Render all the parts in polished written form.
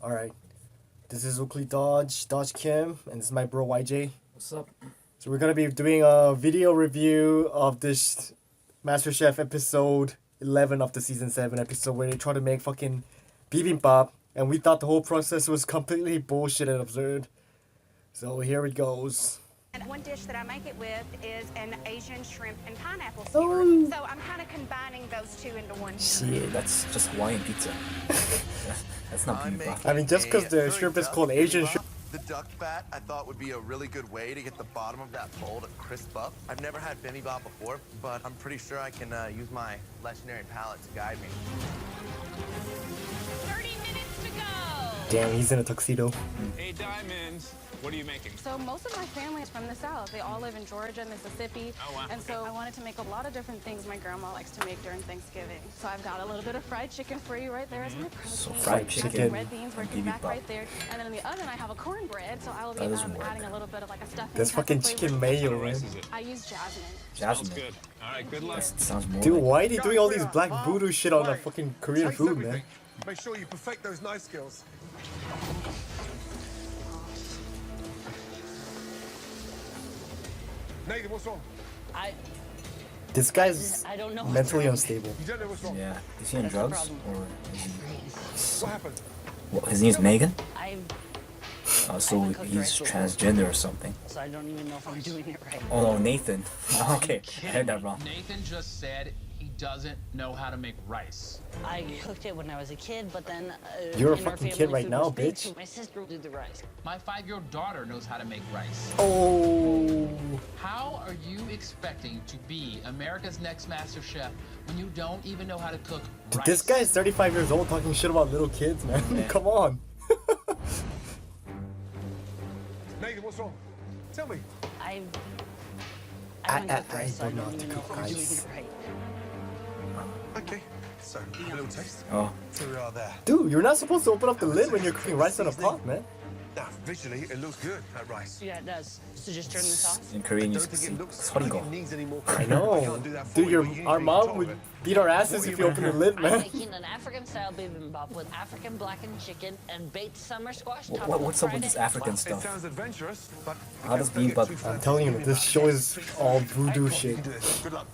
Alright. This is Oakley Dodge Kim, and this is my bro YJ. What's up? So we're gonna be doing a video review of this MasterChef episode 11 of the season 7 episode where they try to make fucking bibimbap, and we thought the whole process was completely bullshit and absurd. So here it goes. And one dish that I make it with is an Asian shrimp and pineapple Oh. skewer. So I'm kind of combining those two into one. Shit, that's just Hawaiian pizza. That's not bibimbap. I mean, just because the shrimp is called Asian shrimp. The duck fat I thought would be a really good way to get the bottom of that bowl to crisp up. I've never had bibimbap before, but I'm pretty sure I can use my legendary palate to guide me. 30 minutes to go. Damn, he's in a tuxedo. Hey, Diamonds, what are you making? So most of my family is from the South. They all live in Georgia, Mississippi. Oh, wow. And so I wanted to make a lot of different things my grandma likes to make during Thanksgiving. So I've got a little bit of fried chicken for you right there as my protein. So fried I've got chicken some red beans working back bibimbap. right there. And then in the oven I have a cornbread, so I will be That doesn't work. adding a little bit of like a stuffing. That's fucking type of chicken flavor. mayo, What man. rice is it? I use jasmine. Sounds Jasmine. good. All right, good luck. That sounds more Dude, like why are they doing all these black voodoo shit on the fucking Korean Taste food, everything. man? Make sure you perfect those knife skills. Nathan, what's wrong? This guy's I don't know. mentally unstable. You don't know what's wrong. Yeah. Is he on That's the drugs? problem. Or is he... What happened? What, his name's Megan? I So haven't cooked he's rice before. transgender or something. so I don't even know if I'm doing it right. Oh no, Nathan. Okay, I heard that wrong. Nathan just said he doesn't know how to make rice. I cooked it when I was a kid, but then You're a in our fucking family, kid right food now, was big, bitch. so my sister did the rice. My 5-year-old daughter knows how to make rice. Oh. How are you expecting to be America's next master chef when you don't even know how to cook Dude, rice? this guy's 35 years old talking shit about little kids, man. Come on. Nathan, what's wrong? Tell me. I I- haven't cooked I rice, so I don't know how don't to even know cook if I'm doing rice. it right. Okay. So, a little taste. Oh, So we are there. Dude, you're not supposed to open up the lid when you're cooking rice in a pot, man. Now, visually, it looks good, that rice. Yeah, it does. So just turn the sauce. in Korean you Don't can think see it looks like like it needs any more I cooking. know. can't do that for Dude, you, but you need our to be mom told would it. beat our asses if you open the lid, I'm man. making an African-style bibimbap with African blackened chicken and baked summer squash. topped What's up with fried this egg. African It stuff? sounds adventurous, but How does don't get bibimbap- too I'm fancy. telling you, this show is all voodoo You shit. can do this. Good luck.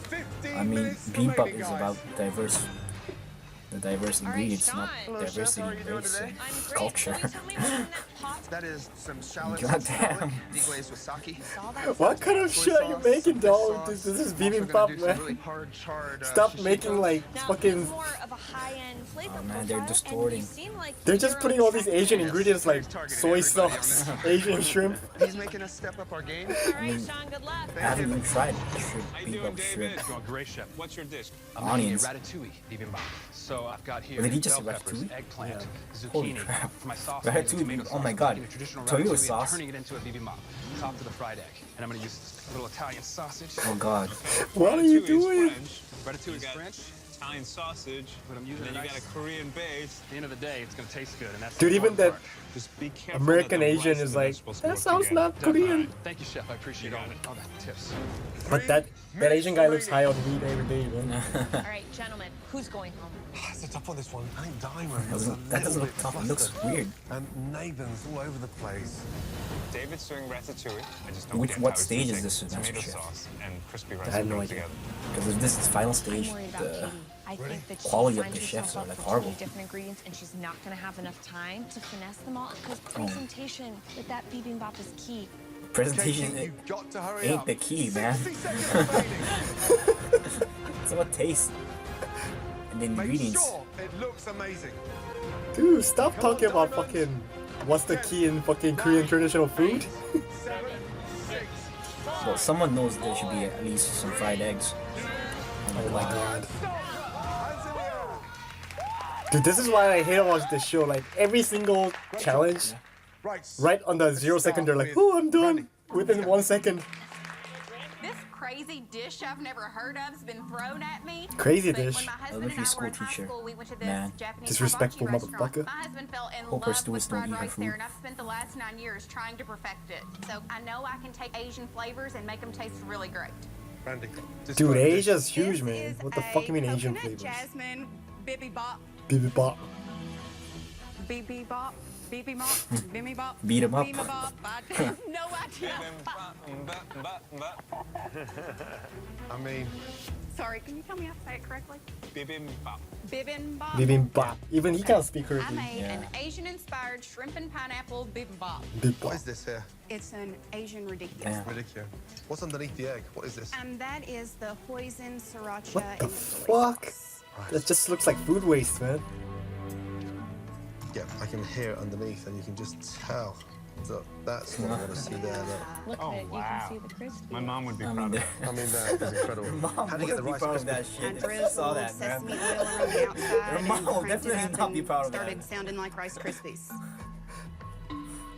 15 I mean, minutes bibimbap remaining, is guys. about the diverse ingredients, not Hello, chef. diversity How are you in doing race today? and culture. That is some shallots God and scallion, damn. deglazed with sake. What kind of soy shit are you sauce, making, fish dog? sauce. This is I'm also gonna bibimbap, do some really man. hard charred, Stop shish making kebabs. like fucking. More of a high-end flavor Oh man, they're profile, and distorting. you seem like They're just you're putting on all these track. Asian Yes, ingredients like he's targeting soy everybody on sauce, this. Asian shrimp. He's making us step up our game. All right, Sean, good luck. I haven't even tried shrimp, How you doing, bibimbap David? shrimp. Oh, great, chef. What's your dish? Onions. Ratatouille bibimbap. So I've got here Did he just say bell peppers, ratatouille? eggplant, Holy zucchini. crap. For my sauce, Ratatouille, I'm using tomato oh sauce. my I'm God. taking a traditional Tomato ratatouille and sauce? turning it into a bibimbap, topped with a fried egg. And I'm going to use a little Italian sausage. Oh god. What are you Ratatouille is doing? French. Ratatouille is You got French, Italian sausage, but I'm using and then a you got nice- a Korean base. At the end of the day, it's going to taste good, and that's Dude, the even important that part. Just be careful. American that the Asian rice is and like, vegetables that work sounds together. not Korean. Thank you, chef. I appreciate You all, got it. all the tips. But that Asian guy looks high on weed every day, man. All right, gentlemen, who's going home? It's a tough one, this one. I think Diamond That doesn't look tough, it looks weird. And Nathan's all over the place. David's doing ratatouille. I just don't Which- get what how he's stage is using this in tomato MasterChef? sauce and crispy rice I have and no cook idea. together. Because if this is final stage, I'm worried about the Katie. I think that quality she's of the signed chefs herself are, up like, for horrible. 20 different ingredients, and she's not going to have enough time to finesse them all because Oh. presentation with that bibimbap is key. presentation Katie, you've got to hurry ain't up. the key, man. 60 seconds remaining. It's about taste. And the Make ingredients. sure it looks amazing. Dude, stop Come on, talking about Diamond. fucking what's the key in fucking Korean traditional food. 7, 6, Well, someone knows there should be at least some fried eggs. Oh my god. stop. Hands in the air. Dude, this is why I hate watching this show. Like every single challenge, right on the 0 second, they're like, "Oh, I'm done." Within 1 second. This crazy dish I've never heard of has been thrown at me. Crazy But dish. When my husband Elementary and I school were in high teacher. school, we went to this Man. Japanese Disrespectful hibachi restaurant. motherfucker. My husband fell in Hope our love with students don't fried eat her rice there, food. and I've spent the last 9 years trying to perfect it. So I know I can take Asian flavors and make them taste really great. Randy. Dude, Asia's huge, This man. is What the fuck you mean a Asian coconut flavors? jasmine bibimbap Bibimbap. Bibimbap, bibimbap, bibimbap, Beat 'em up. bibimbap. I have no idea. I mean, Sorry, can you tell me how to say it correctly? Bibimbap. Bibimbap. Bibimbap. Even he can't speak I correctly. made Yeah. an Asian-inspired shrimp and pineapple bibimbap. what Bibimbap. is this here? It's an Asian ridiculous. Damn. Ridiculous. What's underneath the egg? What is this? That is the hoisin, sriracha, What the and soy fuck? sauce. That just looks like food waste, man. Yeah, I can hear it underneath, and you can just tell. So that's what I want to see there. Look. Look Oh, at it, you wow. can see the crispy. My mom would be I proud mean, of I mean, that is incredible. Mom How do you get the would be rice proud of crispy? that I shit. I saw drizzled that, man. sesame oil around the outside Your mom and will cranked it definitely up not be and proud of that. started sounding like Rice Krispies.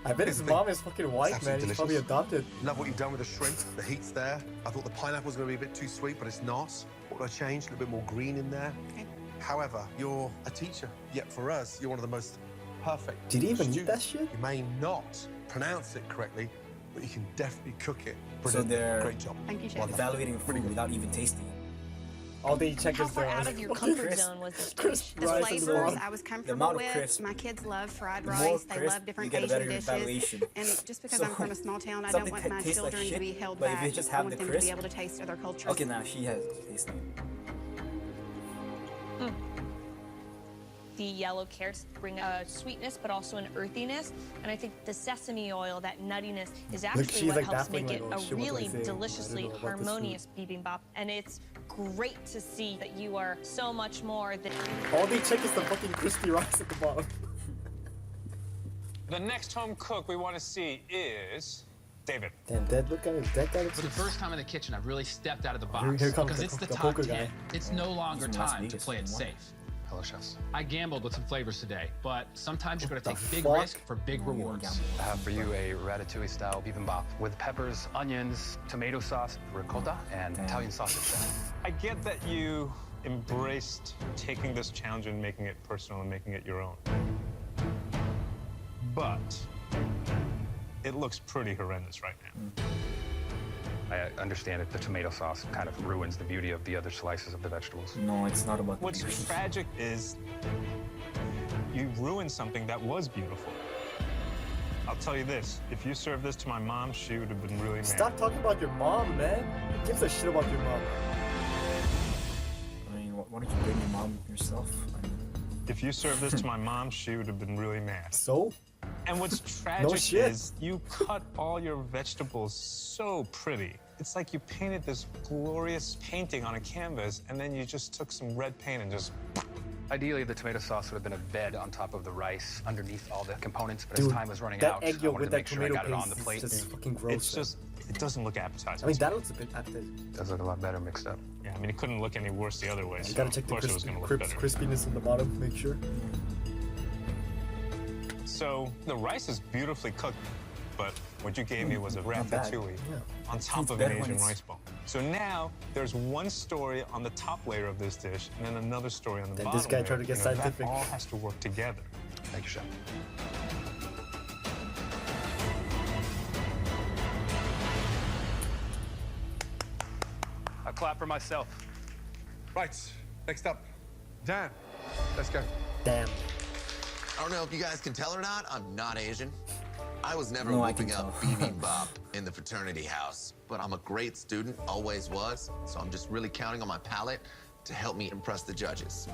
I bet his mom is fucking white, It's man. absolutely He's probably delicious. adopted. Love what you've done with the shrimp. The heat's there. I thought the pineapple's going to be a bit too sweet, but it's not. What do I change? A little bit more green in there. Okay. However, you're a teacher. Yet for us, you're one of the most perfect. Did he even eat that students. shit? You may not pronounce it correctly, but you can definitely cook it. So Brilliant. they're Great job. Thank you, while Chef. evaluating food without even tasting it. All they check How is far the out of your fucking comfort crisp- zone was this crisp dish? The rice and flavors raw. I was The comfortable amount of with. crisp. My kids love fried The more rice. They crisp, love different you get a better Asian dishes. evaluation. And just because So, I'm from a small town, I don't something want that my tastes like children to shit, be held but if back. you just I have want the them to crisp- be able to taste other cultures. Okay, now she has tasting. The yellow carrots bring a sweetness, but also an earthiness. And I think the sesame oil, that nuttiness, is actually she's what like helps baffling, make it like, oh, a shit, what do I really say? I deliciously don't know about this food. harmonious bibimbap. And it's great to see that you are so much more than All they check is the fucking crispy rice at the bottom. The next home cook we want to see is David. Damn, Dad, look at it. That guy looks For the first time in the kitchen, I've really stepped out of the box. Here comes because the- it's the the top poker 10. guy. It's no longer He's from Las time to Vegas, play it from what? safe. Hello, chefs. I gambled with some flavors today, but sometimes you're going to What take the big fuck? risk for big rewards. I have for you a ratatouille-style bibimbap with peppers, onions, tomato sauce, ricotta, and Italian sausage. I get that you embraced taking this challenge and making it personal and making it your own. But it looks pretty horrendous right now. I understand that the tomato sauce kind of ruins the beauty of the other slices of the vegetables. No, it's not about the What's beauty. tragic is you ruined something that was beautiful. I'll tell you this, if you served this to my mom, she would have been really mad. Stop talking about your mom, man. Who gives a shit about your mom? I mean, why don't you bring your mom yourself? I mean, If you served this to my mom, she would have been really mad. So? And what's tragic shit. is you cut all your vegetables so pretty. It's like you painted this glorious painting on a canvas, and then you just took some red paint and just... Ideally, the tomato sauce would have been a bed on top of the rice underneath all the components, but Dude, as time was running that out, egg I yolk wanted with to that make sure I tomato got it on paste the is plate. just fucking gross. It's just, it doesn't look appetizing. I mean, that looks a bit appetizing. It does look a lot better mixed up. Yeah, I mean, it couldn't look any worse the other way, You so gotta check of the course it was crispy, gonna look better. crispiness on the bottom, make sure. So the rice is beautifully cooked, but what you gave me was a Not bad. ratatouille Yeah. on top It's of better an when Asian it's- rice bowl. So now there's one story on the top layer of this dish, and then another story on the Then bottom this guy layer. tried to get You know, scientific. That all has to work together. Thank you, chef. I clap for myself. Right, next up, Dan. Let's go. Damn. I don't know if you guys can tell or not, I'm not Asian. I was never No, I can whooping up tell. Bibimbap in the fraternity house, but I'm a great student, always was, so I'm just really counting on my palate to help me impress the judges.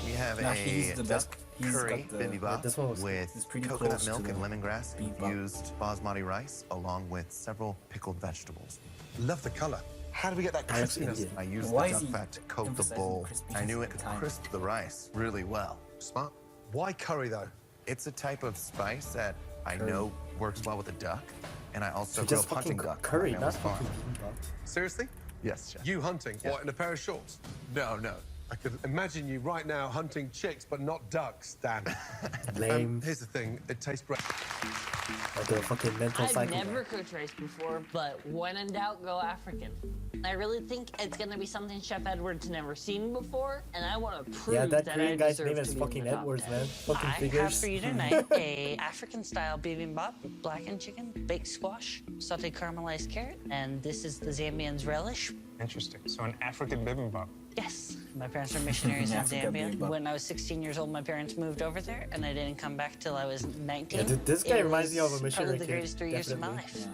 We have Nah, he's the best. He's curry got the- bibimbap this one was- with He's pretty coconut close to milk and the lemongrass, bibimbap. infused basmati rice, along with several pickled vegetables. Love the color. How do we get that I looks crispiness? Indian. I used Why the is duck he fat to coat the emphasizing bowl. crispiness I knew at it the time? crisped the rice really well. Smart. Why curry though? It's a type of spice that I know works well with a duck, and I also So grew just up hunting fucking duck. curry, on my not own farm. fucking bibimbap. Seriously? Yes, chef. You hunting? Yeah. What, in a pair of shorts? No. I could imagine you right now hunting chicks, but not ducks, Dan. Lame. Here's the thing, it tastes great. Like a fucking mental I've cycle. never cooked rice before, but when in doubt, go African. I really think it's gonna be something Chef Edward's never seen before, and I want to prove Yeah, that I Korean guy's deserve name to is be in fucking the top Edwards, 10. man. Fucking I have figures. for you tonight a African-style bibimbap with blackened chicken, baked squash, sauteed caramelized carrot, and this is the Zambian's relish. Interesting. So an African bibimbap. Yes. My parents are missionaries in Africa Zambia. bibimbap. When I was 16 years old, my parents moved over there, and I didn't come back till I was 19. Yeah, dude, this guy It reminds me of a was missionary probably the kid, greatest 3 years of my definitely. life.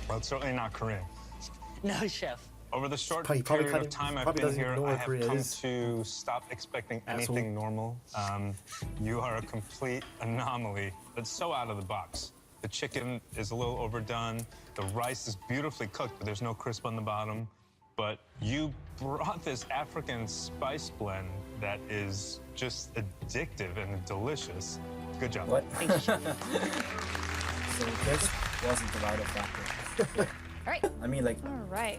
Well, it's certainly not Korean. No, chef. Over the short Probably period can't of even- time I've probably been doesn't even here, know I what have Korea come is. to stop expecting anything normal. You are a complete anomaly. That's so out of the box. The chicken is a little overdone. The rice is beautifully cooked, but there's no crisp on the bottom. But you brought this African spice blend that is just addictive and delicious. Good job. What? Thank you, chef. So this wasn't the right factor. All right. I mean, like, All right.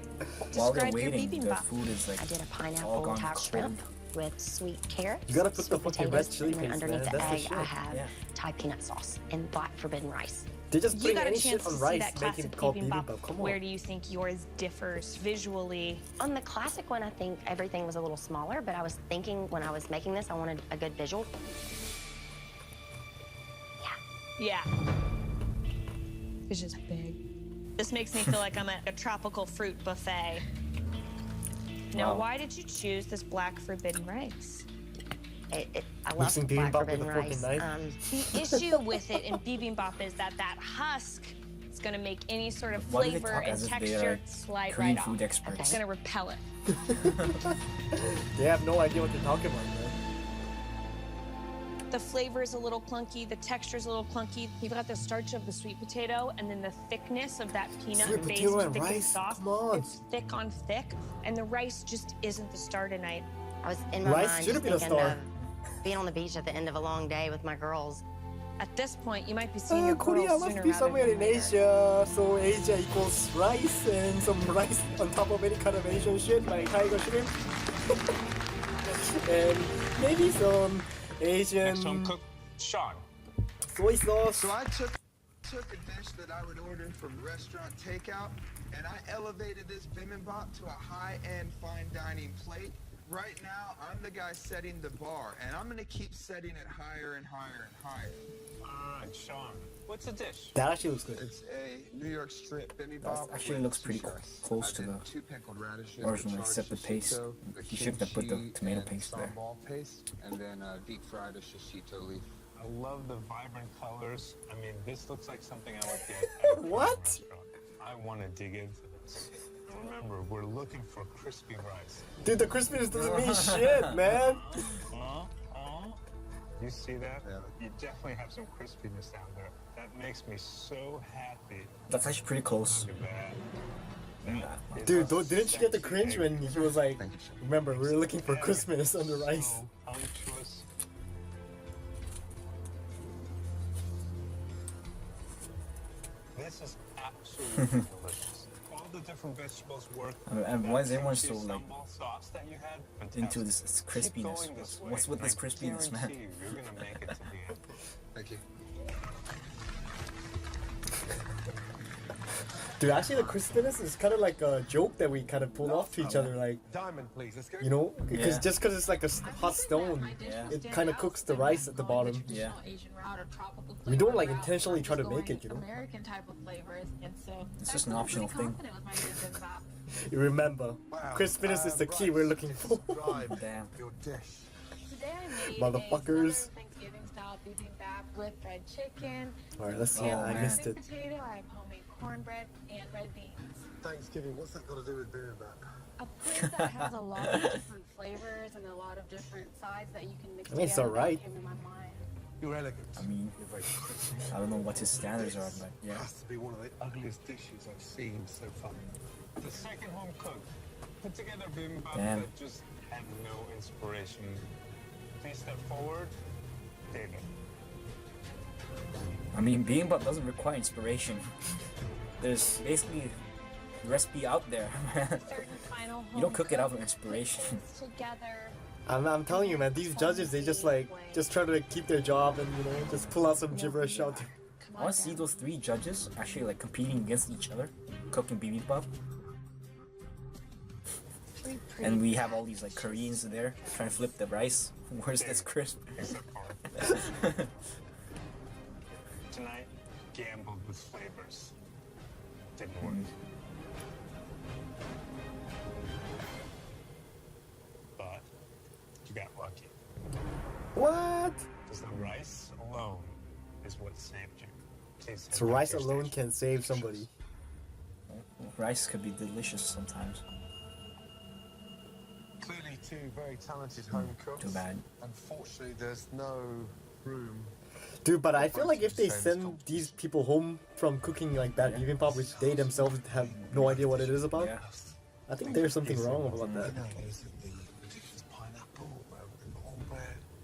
while they're Describe your waiting, the bibimbap. food is like I did a all pineapple gone tart cold. shrimp with sweet carrots. You gotta put the sweet fucking potatoes, red chili and then paste, underneath man. the That's the egg, shit. I have Yeah. Thai peanut sauce and black forbidden rice. They just You bring got a any shit chance to on see rice, that make it classic called bibimbap. bibimbap. Come Where on. do you think yours differs visually? On the classic one, I think everything was a little smaller, but I was thinking when I was making this, I wanted a good visual. Yeah. It's just big. This makes me feel like I'm at a tropical fruit buffet. Now, Wow. why did you choose this black forbidden rice? I love Mixing black bibimbap with forbidden a fork and rice. knife? The issue with it in bibimbap is that husk is going to make any sort of Why do they flavor talk and as if they texture are slide Korean right food off. experts? It's going to repel it. They have no idea what they're talking about, man. The flavor is a little clunky, the texture is a little clunky. You've got the starch of the sweet potato and then the thickness of that Sweet peanut-based potato and thickened rice? sauce. Come on. It's thick on thick, and the rice just isn't the star tonight. I was in my Rice mind should just be the thinking star. of being on the beach at the end of a long day with my girls. At this point, you might be seeing your Korea girls must sooner be rather somewhere than in later. Asia, so Asia equals rice and some rice on top of any kind of Asian shit like tiger shrimp. And maybe some Asian Next home cook, Sean. soy sauce. So I took a dish that I would order from restaurant takeout, and I elevated this bibimbap to a high-end fine dining plate. Right now, I'm the guy setting the bar, and I'm gonna keep setting it higher and higher and higher. All right, Sean. What's the dish? That actually looks good. It's a New York strip bibimbap. That actually with looks pretty sushi. close to I did the 2 pickled radishes, original, the except the charred paste. shishito, the You shouldn't have put the kimchi, tomato and paste there. sambal paste, and then deep fried a shishito leaf. I love the vibrant colors. I mean, this looks like something I would get at a What? restaurant. I want to dig into this. Remember, we're looking for crispy rice. Dude, the crispiness doesn't mean shit, man. You see that? You definitely have some crispiness down there. That makes me so happy. That's actually pretty close. Look at that. That Dude, is a didn't you get the sexy cringe when egg. he was like, remember, we were looking for That crispiness is on the rice. so unctuous. This is absolutely delicious. All the different vegetables work. And why is everyone so Kimchi like sambal sauce that you had, into fantastic. this Keep crispiness? going this What's way, with this and I crispiness, man? guarantee You're gonna make it to the end. Thank you. Dude, actually, the crispiness is kind of like a joke that we kind of pull off to each other, like, Diamond, please. Let's go. you know, because Yeah. just because it's like a hot stone, Yeah. it kind of cooks the rice at the bottom. Yeah. Asian route or tropical We don't flavor like route. intentionally I'm try to just make going it, you know. American type of flavors, and so It's I just an feel optional pretty thing. confident with my bibimbap. You remember, crispiness is the key we're looking for. Describe Damn. your dish. Today I made Motherfuckers. a southern Thanksgiving style bibimbap with fried chicken. All right, let's see. Oh, I man. missed Sweet it. potato. I have homemade cornbread and red beans. Thanksgiving, what's that got to do with bibimbap? A plate that has a lot of different flavors and a lot of different sides that you can mix I mean, it's together. That alright. came to my mind. You're elegant. I mean, You're very crisp. I don't know what his standards are, but It yeah. has to be one of the ugliest dishes I've seen so far. The second home cook put together bibimbap Damn. that just had no inspiration. Please step forward, David. I mean, bibimbap doesn't require inspiration. There's basically a recipe out there, man. Certain final You don't home cook it out cook of inspiration. puts together. I'm telling you, man, these judges, they just try to keep their job and, you know, just pull out some gibberish out there. I want to see those 3 judges actually like competing against each other, cooking bibimbap. And we have all these like Koreans there trying to flip the rice. Where's this crisp? Tonight, gambled with flavors. Didn't work. What? Because the rice alone is what saved you. Please head So back rice to your alone station. can save somebody. Rice could be delicious sometimes. Clearly, two very talented home cooks. Too bad. Unfortunately, there's no room. Dude, but I feel like if they send these people home from cooking like that bibimbap, which they themselves have no idea what it is about, Yeah. I think there's something wrong about that.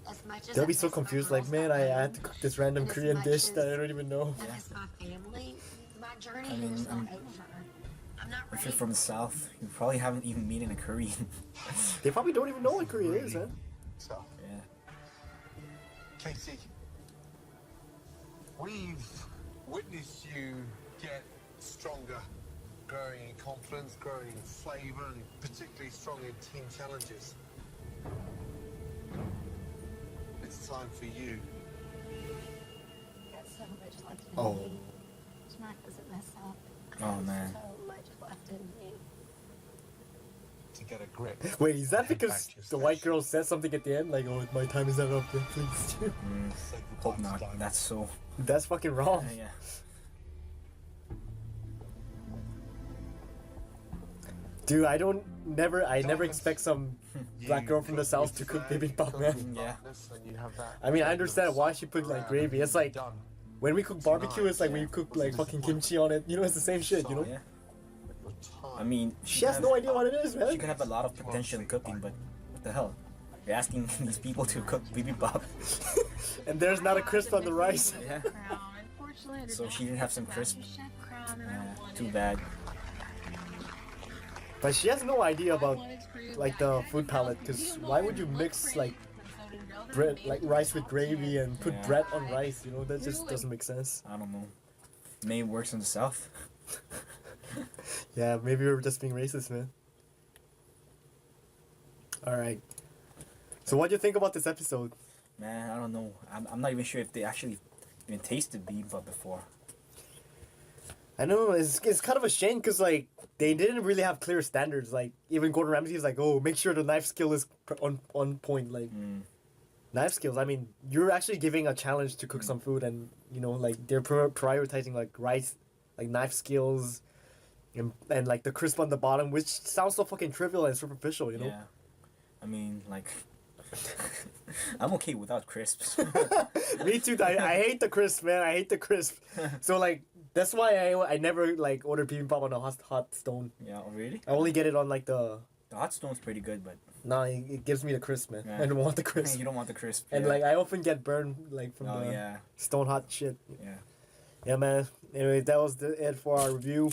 As much as They'll I be so miss my confused, like, girls man, at I home, had to cook this random and as Korean much dish as that I don't even know. I miss my family. My journey I mean, here is not I'm- over. I'm not If ready. you're from the south, you probably haven't even eaten a Korean. They probably don't even know what Korea is, man. So, Yeah. Katie, we've witnessed you get stronger, growing in confidence, growing in flavour, and particularly strong in team challenges. It's time for you. Got so much left in Oh. me. Smack doesn't mess up. I Oh, have man. so much left in me. To get a grip. Wait, is that Head because back to your the white station. girl said something at the end? Like, oh, my time is not up yet, please. Say goodbye Hope to not. Diamond. That's so. That's fucking wrong. Yeah. Dude, I never expect some black You girl from the cook south with to cook flag, bibimbap, cook man. with Yeah. darkness, and you have that I mean, I kind understand of why she put like around gravy. It's when like you're done. when we cook barbecue, it's like when you cook like fucking kimchi on it. You know, it's the same shit, you know? Yeah. Your I time. mean, She has no idea what it is, She man. could have a lot of potential in cooking, but what the hell? You're asking these people to cook bibimbap. And there's not a crisp on the rice. Yeah. Unfortunately, I did So not she didn't get have some the crisp. Master Chef crown that I Yeah. wanted. Too bad. But she has no idea I about wanted to prove like that I the could food palette, develop because beautiful why would and you look mix pretty, like but so didn't build it bread, amazing like rice with top gravy tier. and put Yeah. bread on rice? You know, that just doesn't make sense. I don't know. Maybe it works in the south. Yeah, maybe we're just being racist, man. All right. So what do you think about this episode? Man, I don't know. I'm not even sure if they actually even tasted bibimbap before. I know it's kind of a shame because like they didn't really have clear standards. Like even Gordon Ramsay is like, oh, make sure the knife skill is on point. Like knife skills. I mean, you're actually giving a challenge to cook some food, and you know, like they're prioritizing like rice, like knife skills, and like the crisp on the bottom, which sounds so fucking trivial and superficial. You know. Yeah. I mean, like, I'm okay without crisps. Me too. I hate the crisp, man. I hate the crisp. So like that's why I never like order bibimbap on a hot stone. Yeah, really? I only get it on like the. The hot stone's pretty good, but Nah, it gives me the crisp, man. Yeah. I don't want the crisp. you don't want the crisp. And yeah. like I often get burned like from Oh the yeah, stone hot shit. yeah. Yeah, man. Anyway, that was it for our review.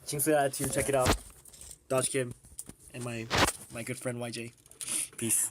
Chingsu Attitude, check it out. Dodge Kim and my good friend YJ. Peace.